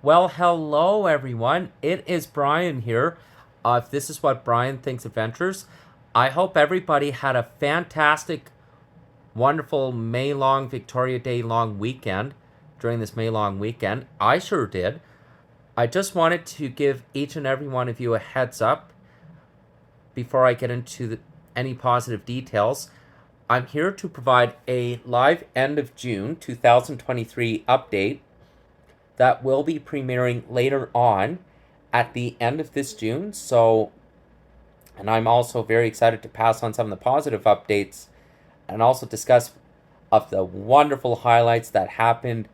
Well, hello everyone. It is Brian here. If this is what Brian thinks adventures, I hope everybody had a fantastic, wonderful May long Victoria Day long weekend during this May long weekend. I sure did. I just wanted to give each and every one of you a heads up before I get into any positive details. I'm here to provide a live end of June 2023 update that will be premiering later on at the end of this June. And I'm also very excited to pass on some of the positive updates and also discuss of the wonderful highlights that happened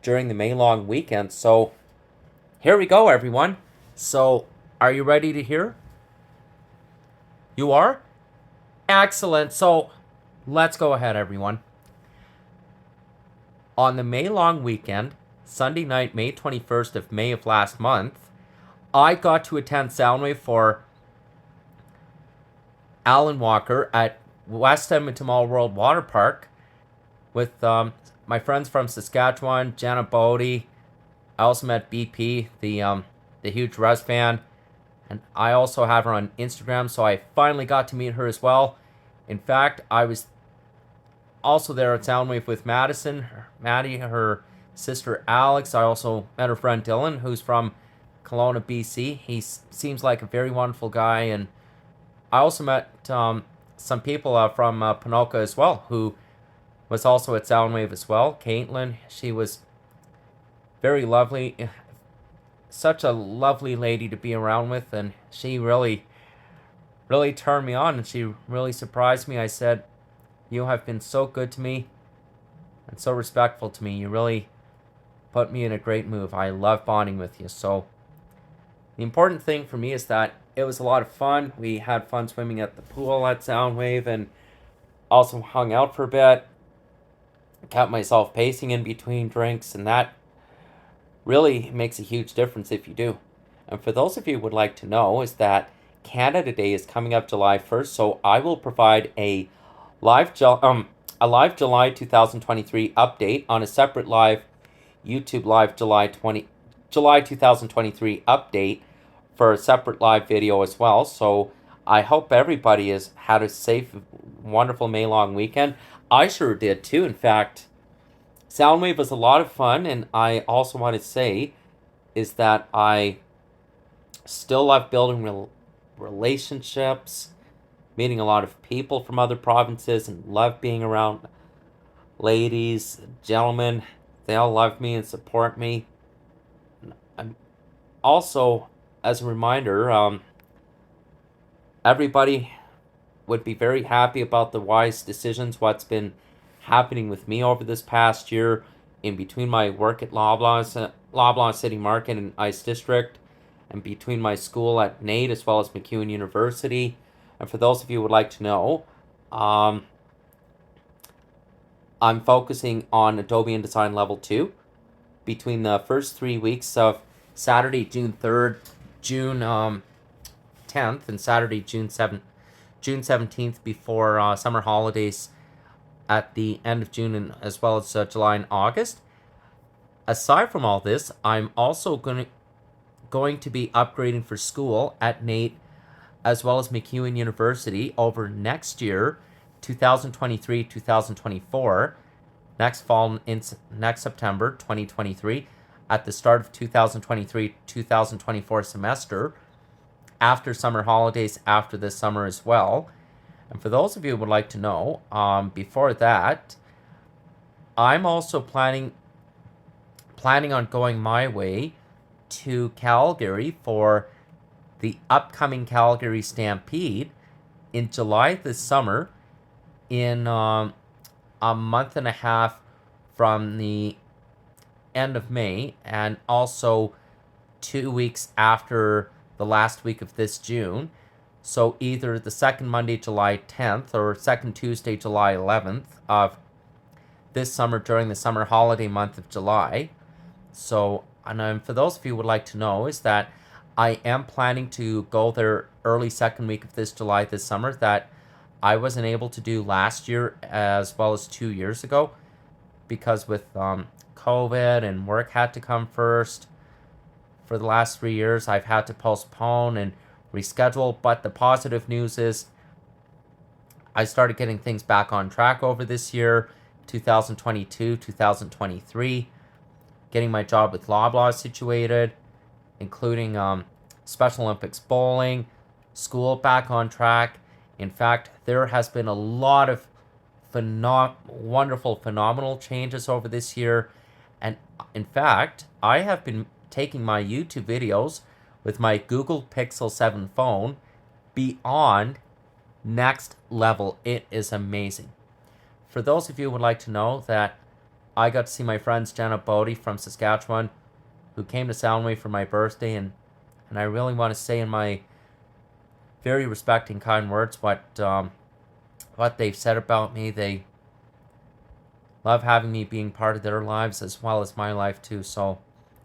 during the May long weekend. So here we go, everyone. So are you ready to hear? You are? Excellent. So let's go ahead, everyone. On the May long weekend, Sunday night, May 21st of May of last month, I got to attend Soundwave for Alan Walker at West Edmonton Mall World Water Park with my friends from Saskatchewan, Jenna Bodie. I also met BP, the huge Russ fan, and I also have her on Instagram, so I finally got to meet her as well. In fact, I was also there at Soundwave with Maddie, her sister Alex. I also met her friend Dylan, who's from Kelowna, BC. He seems like a very wonderful guy, and I also met some people from Ponoka as well, who was also at Soundwave as well. Caitlin, she was very lovely, such a lovely lady to be around with, and she really turned me on, and she really surprised me. I said, "You have been so good to me and so respectful to me. You really put me in a great mood. I love bonding with you." So the important thing for me is that it was a lot of fun. We had fun swimming at the pool at Soundwave and also hung out for a bit. Kept myself pacing in between drinks, and that really makes a huge difference if you do. And for those of you who would like to know, is that Canada Day is coming up July 1st, so I will provide a live July 2023 update on a separate live YouTube live July 2023 update for a separate live video as well. So I hope everybody has had a safe, wonderful May long weekend. I sure did too. In fact, Soundwave was a lot of fun, and I also want to say is that I still love building relationships, meeting a lot of people from other provinces, and love being around ladies, gentlemen. They all love me and support me. I'm also, as a reminder, everybody would be very happy about the wise decisions, what's been happening with me over this past year in between my work at Loblaw City Market and Ice District, and between my school at NAIT as well as MacEwan University. And for those of you who would like to know, I'm focusing on Adobe InDesign Level 2 between the first 3 weeks of Saturday, June 3rd, June 10th, and Saturday, June 17th before summer holidays at the end of June, and as well as July and August. Aside from all this, I'm also going to be upgrading for school at NAIT as well as MacEwan University over next year, 2023-2024, next fall, next September 2023, at the start of 2023-2024 semester, after summer holidays, after this summer as well. And for those of you who would like to know, before that, I'm also planning on going my way to Calgary for the upcoming Calgary Stampede in July this summer, in a month and a half from the end of May, and also 2 weeks after the last week of this June. So either the second Monday, July 10th, or second Tuesday, July 11th of this summer during the summer holiday month of July. So, and for those of you who would like to know, is that I am planning to go there early second week of this July this summer that I wasn't able to do last year as well as 2 years ago because with COVID and work had to come first. for the last 3 years, I've had to postpone and reschedule. But the positive news is I started getting things back on track over this year, 2022, 2023, getting my job with Loblaw situated, including Special Olympics bowling, school back on track. In fact, there has been a lot of wonderful, phenomenal changes over this year. And in fact, I have been taking my YouTube videos with my Google Pixel 7 phone beyond next level. It is amazing. For those of you who would like to know that I got to see my friends Jenna Bodie from Saskatchewan, who came to Soundwave for my birthday, and I really want to say in my very respecting, kind words what they've said about me. They love having me being part of their lives as well as my life too. So,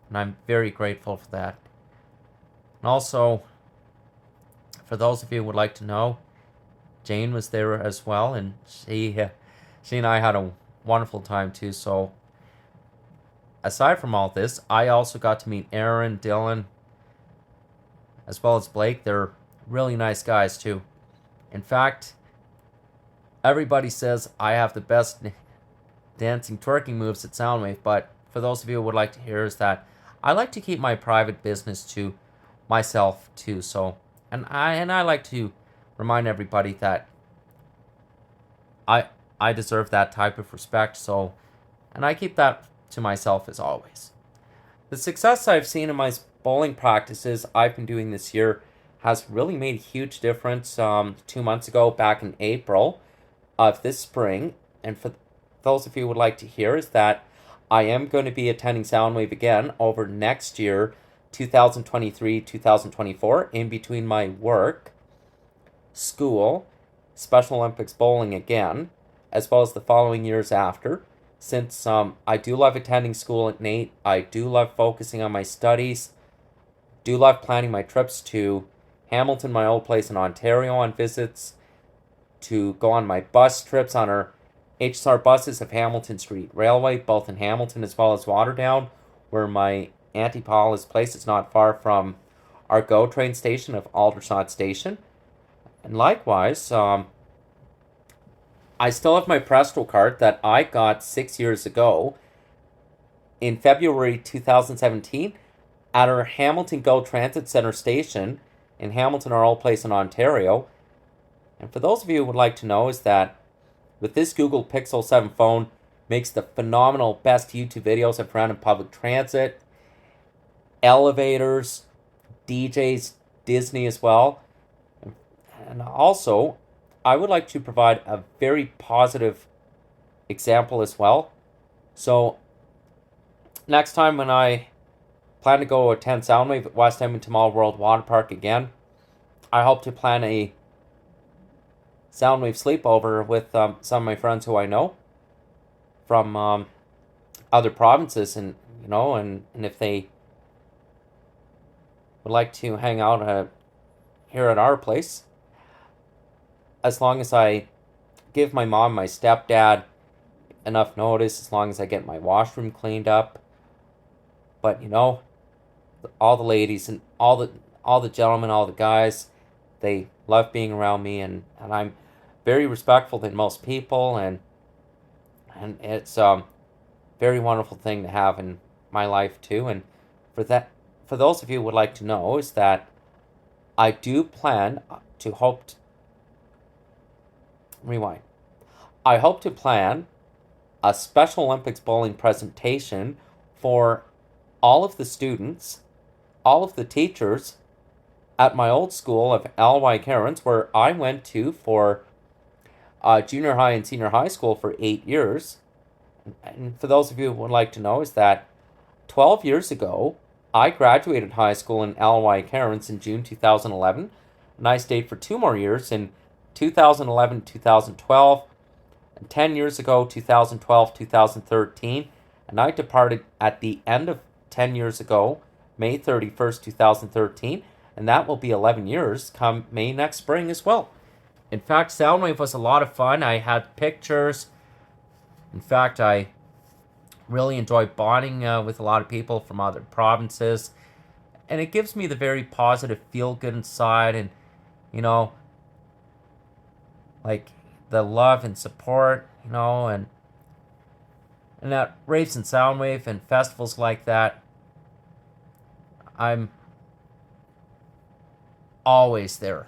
and I'm very grateful for that. And also, for those of you who would like to know, Jane was there as well, and she and I had a wonderful time too. So, aside from all this, I also got to meet Aaron, Dylan, as well as Blake. They're really nice guys too. In fact, everybody says I have the best dancing twerking moves at Soundwave, but for those of you who would like to hear is that I like to keep my private business to myself too. So, and I like to remind everybody that I deserve that type of respect. So, and I keep that to myself as always. The success I've seen in my bowling practices I've been doing this year has really made a huge difference. 2 months ago, back in April of this spring, and for those of you who would like to hear is that I am going to be attending Soundwave again over next year, 2023-2024, in between my work, school, Special Olympics bowling again, as well as the following years after. Since I do love attending school at NAIT, I do love focusing on my studies, do love planning my trips to Hamilton, my old place in Ontario, on visits, to go on my bus trips on our HSR buses of Hamilton Street Railway, both in Hamilton as well as Waterdown, where my Auntie Paul is placed. It's not far from our GO train station of Aldershot Station. And likewise, I still have my Presto card that I got 6 years ago in February 2017 at our Hamilton GO Transit Center station in Hamilton, our old place in Ontario. And for those of you who would like to know is that with this Google Pixel 7 phone, makes the phenomenal best YouTube videos I've found in public transit, elevators, DJs, Disney as well. And also, I would like to provide a very positive example as well. So, next time when I plan to go attend Soundwave at West Edmonton Mall World Water Park again, I hope to plan a Soundwave sleepover with some of my friends who I know from other provinces, and and if they would like to hang out here at our place, as long as I give my mom, my stepdad enough notice, as long as I get my washroom cleaned up. But all the ladies and all the gentlemen, all the guys, they love being around me, and I'm very respectful than most people, and it's very wonderful thing to have in my life too. And for those of you who would like to know is that I do plan to rewind. I hope to plan a Special Olympics bowling presentation for all of the students, all of the teachers at my old school of L.Y. Cairns, where I went to for junior high and senior high school for 8 years. And for those of you who would like to know is that 12 years ago, I graduated high school in L.Y. Cairns in June 2011, and I stayed for 2 more years in 2011, 2012, and 10 years ago, 2012, 2013, and I departed at the end of 10 years ago, May 31st, 2013, and that will be 11 years come May next spring as well. In fact, Soundwave was a lot of fun. I had pictures. In fact, I really enjoyed bonding with a lot of people from other provinces. and it gives me the very positive feel good inside, and you know, like the love and support, and at Raves and Soundwave and festivals like that, I'm always there.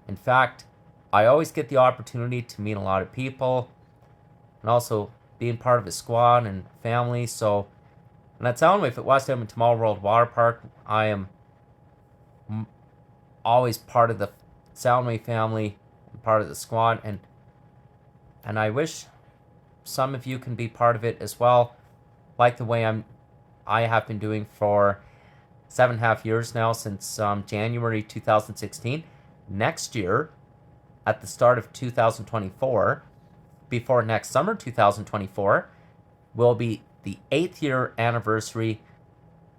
In fact, I always get the opportunity to meet a lot of people and also being part of a squad and family. So, and at Soundwave at West Edmonton Mall World Water Park, I am always part of the Soundwave family, and part of the squad, and I wish some of you can be part of it as well, like the way I have been doing for 7.5 years now, since January 2016. Next year, at the start of 2024, before next summer 2024, will be the 8th year anniversary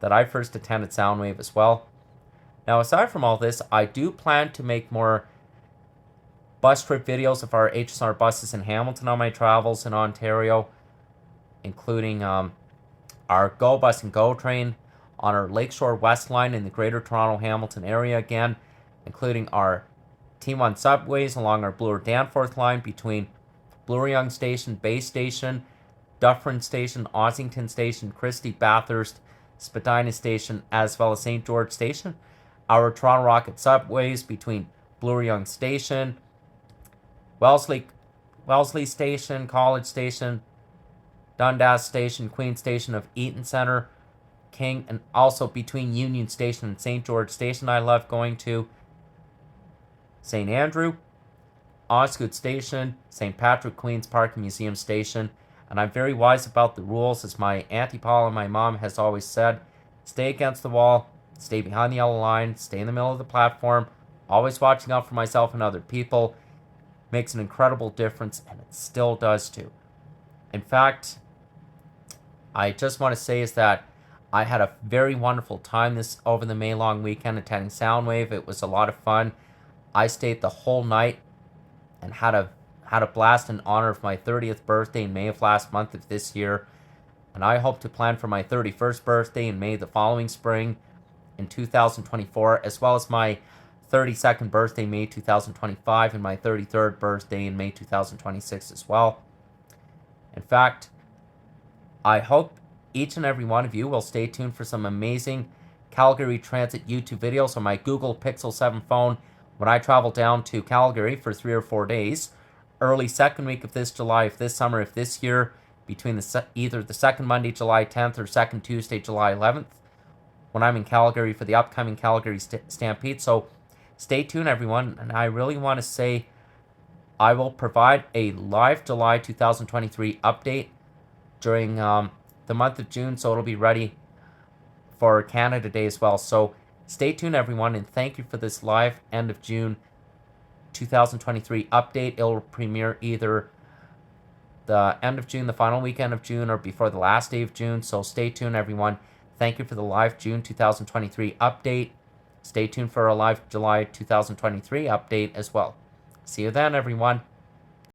that I first attended Soundwave as well. Now, aside from all this, I do plan to make more bus trip videos of our HSR buses in Hamilton on my travels in Ontario, including our Go Bus and Go train on our Lakeshore West line in the Greater Toronto Hamilton area again, including our T1 subways along our Bloor Danforth line between Bloor Yonge Station, Bay Station, Dufferin Station, Ossington Station, Christie, Bathurst, Spadina Station, as well as St. George Station. Our Toronto Rocket subways between Bloor Yonge Station, Wellesley Station, College Station, Dundas Station, Queen Station of Eaton Centre, King, and also between Union Station and St. George Station. I love going to St. Andrew, Osgood Station, St. Patrick Queen's Park Museum Station, and I'm very wise about the rules, as my Auntie Paula and my mom has always said. Stay against the wall, stay behind the yellow line, stay in the middle of the platform, always watching out for myself and other people. Makes an incredible difference, and it still does too. In fact, I just want to say is that I had a very wonderful time this over the May long weekend attending Soundwave. It was a lot of fun. I stayed the whole night and had a blast in honor of my 30th birthday in May of last month of this year. And I hope to plan for my 31st birthday in May the following spring in 2024, as well as my 32nd birthday May 2025 and my 33rd birthday in May 2026 as well. In fact, I hope each and every one of you will stay tuned for some amazing Calgary Transit YouTube videos on my Google Pixel 7 phone when I travel down to Calgary for 3 or 4 days, early second week of this July of this summer of this year, between either the second Monday, July 10th, or second Tuesday, July 11th, when I'm in Calgary for the upcoming Calgary Stampede. So stay tuned, everyone, and I really want to say I will provide a live July 2023 update during the month of June, so it'll be ready for Canada Day as well. So stay tuned, everyone, and thank you for this live end of June 2023 update. It'll premiere either the end of June, the final weekend of June, or before the last day of June. So stay tuned, everyone. Thank you for the live June 2023 update. Stay tuned for a live July 2023 update as well. See you then, everyone.